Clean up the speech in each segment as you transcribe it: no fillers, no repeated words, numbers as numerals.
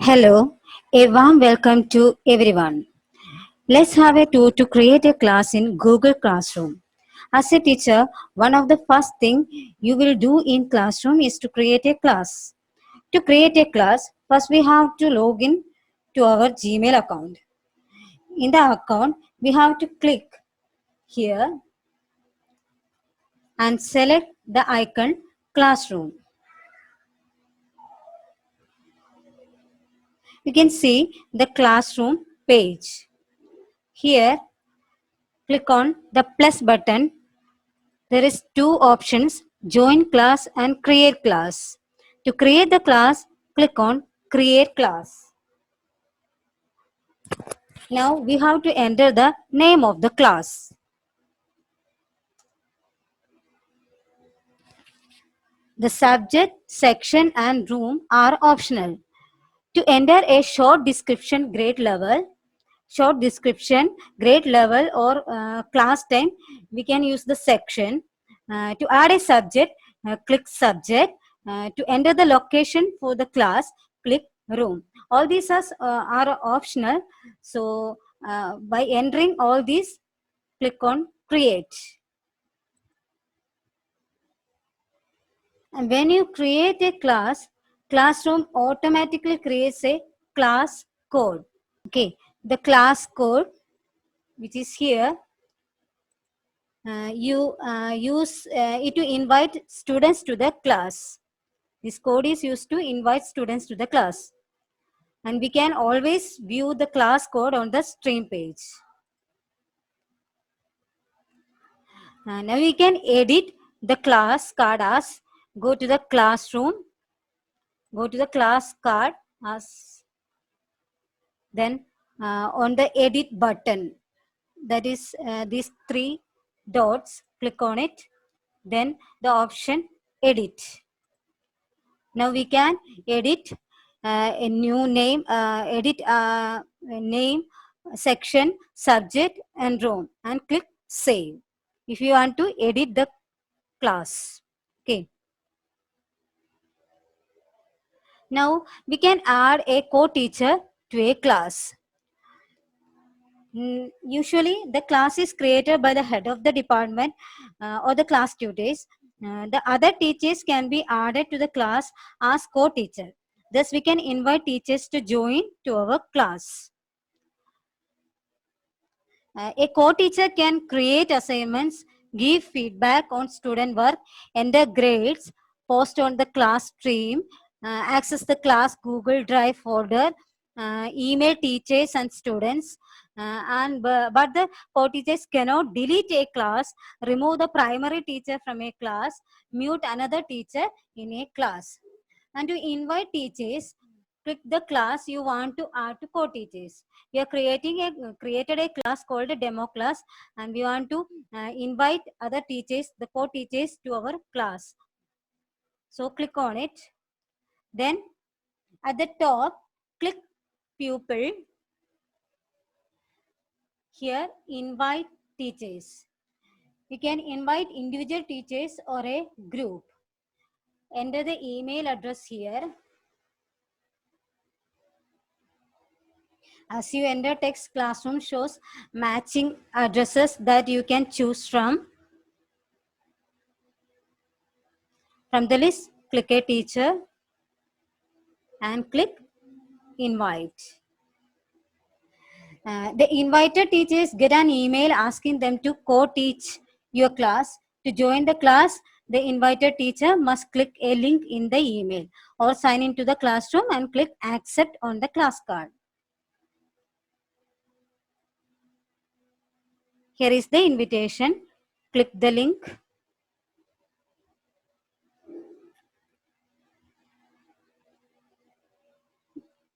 Hello, a warm welcome to everyone. Let's have a tour to create a class in Google Classroom. As a teacher, one of the first thing you will do in classroom is to create a class. To create a class, first we have to log in to our Gmail account. In the account, we have to click here and select the icon Classroom. You can see the classroom page. Here, click on the plus button. There is two options, join class and create class. To create the class, click on create class. Now we have to enter the name of the class. The subject, section and room are optional. To enter a short description, grade level, or class time, we can use the section. To add a subject, click subject. To enter the location for the class, click room. All these are optional. So by entering all these, click on create. And when you create a class, classroom automatically creates a class code. Okay, the class code which is here, you use it to invite students to the class. This code is used to invite students to the class. And we can always view the class code on the stream page. Now we can edit the class card as go to the classroom, go to the class card as then on the edit button, that is these three dots, click on it, then the option edit. Now we can edit a new name, edit name, section, subject and room and click save if you want to edit the class. Okay. Now we can add a co-teacher to a class. Usually the class is created by the head of the department or the class tutors. The other teachers can be added to the class as co-teacher. Thus we can invite teachers to join to our class. A co-teacher can create assignments, give feedback on student work, enter grades, post on the class stream, access the class Google Drive folder, email teachers and students, but the co-teachers cannot delete a class, remove the primary teacher from a class, mute another teacher in a class. And to invite teachers, click the class you want to add to co-teachers. We are created a class called a demo class, and we want to invite other teachers, the co-teachers, to our class. So click on it. Then at the top, click pupil. Here, invite teachers. You can invite individual teachers or a group. Enter the email address here. As you enter text, classroom shows matching addresses that you can choose from. From the list, click a teacher and click invite. The invited teachers get an email asking them to co-teach your class. To join the class, the invited teacher must click a link in the email or sign into the classroom and click accept on the class card. Here is the invitation. Click the link.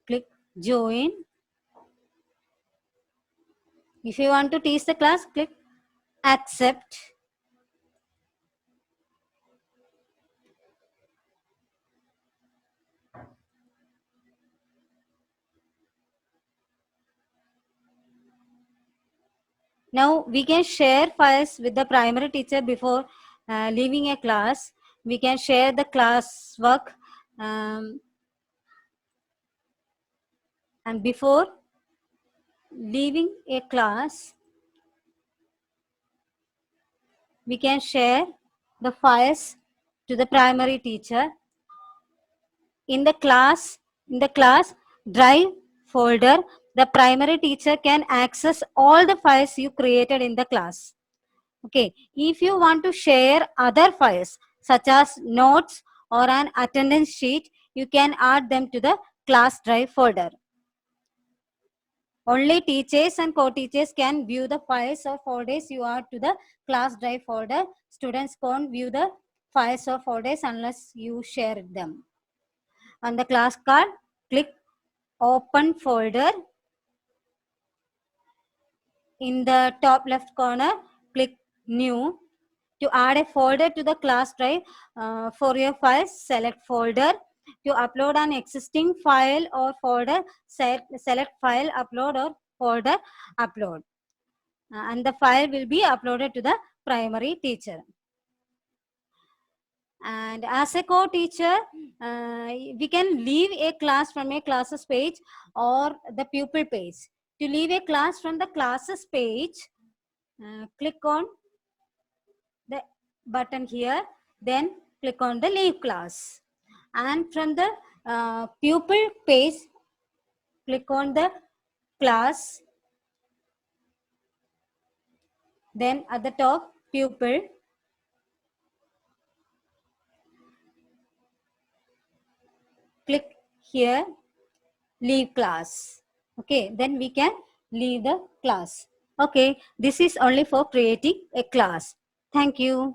Click join. If you want to teach the class, click accept. Now we can share files with the primary teacher before leaving a class. We can share the class work. And before leaving a class, we can share the files to the primary teacher. In the class drive folder, the primary teacher can access all the files you created in the class. Okay, if you want to share other files such as notes or an attendance sheet, you can add them to the class drive folder. Only teachers and co-teachers can view the files or folders you add to the class drive folder. Students can't view the files or folders unless you share them. On the class card, click Open Folder. In the top left corner, click New. To add a folder to the class drive for your files, select Folder. To upload an existing file or folder, select File, Upload or Folder, Upload. And the file will be uploaded to the primary teacher. And as a co-teacher, we can leave a class from a classes page or the pupil page. To leave a class from the classes page, click on the button here, then click on the leave class. And from the pupil page, click on the class, then at the top, pupil. Click here, leave class. Okay, then we can leave the class. Okay, this is only for creating a class. Thank you.